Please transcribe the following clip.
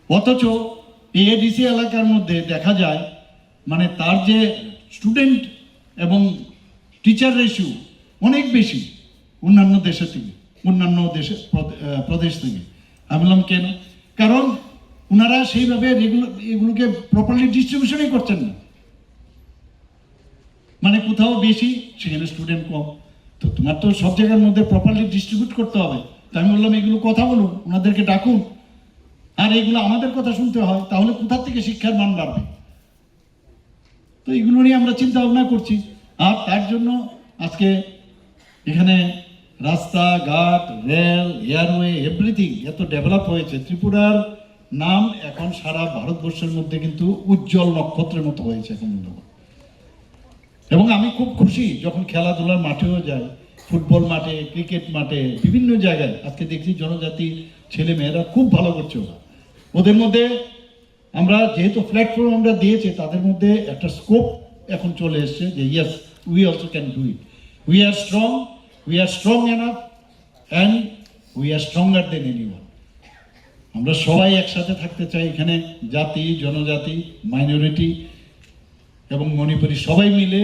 অথচ এডিসি এলাকার মধ্যে দেখা যায় মানে তার যে স্টুডেন্ট এবং টিচার রেশিও অনেক বেশি অন্যান্য দেশের থেকে, অন্যান্য দেশের প্রদেশ থেকে। আমি বললাম কেন? কারণ ওনারা সেইভাবে এগুলোকে প্রপারলি ডিস্ট্রিবিউশনই করছেন না। মানে কোথাও বেশি, সেখানে স্টুডেন্ট কম। তো তোমার তো সব জায়গার মধ্যে প্রপারলি ডিস্ট্রিবিউট করতে হবে। তো আমি বললাম এগুলো কথা বলুন, ওনাদেরকে ডাকুন, আর এগুলো আমাদের কথা শুনতে হয়, তাহলে কোথা থেকে শিক্ষার মান বাড়বে? তো এগুলো নিয়ে আমরা চিন্তা ভাবনা করছি। আর তার জন্য আজকে এখানে রাস্তাঘাট, রেল, এয়ারওয়ে, এভরিথিং এত ডেভেলপ হয়েছে। ত্রিপুরার নাম এখন সারা ভারতবর্ষের মধ্যে কিন্তু উজ্জ্বল নক্ষত্রের মতো হয়েছে এখন। এবং আমি খুব খুশি যখন খেলাধুলার মাঠেও যাই, ফুটবল মাঠে, ক্রিকেট মাঠে, বিভিন্ন জায়গায় আজকে দেখছি জনজাতির ছেলে মেয়েরা খুব ভালো করছে। ওদের মধ্যে আমরা যেহেতু প্ল্যাটফর্ম আমরা দিয়েছি, তাদের মধ্যে একটা স্কোপ এখন চলে এসছে যে yes, we also can do it. We are strong enough and we are stronger than anyone. আমরা সবাই একসাথে থাকতে চাই এখানে, জাতি, জনজাতি, মাইনরিটি এবং মণিপুরি সবাই মিলে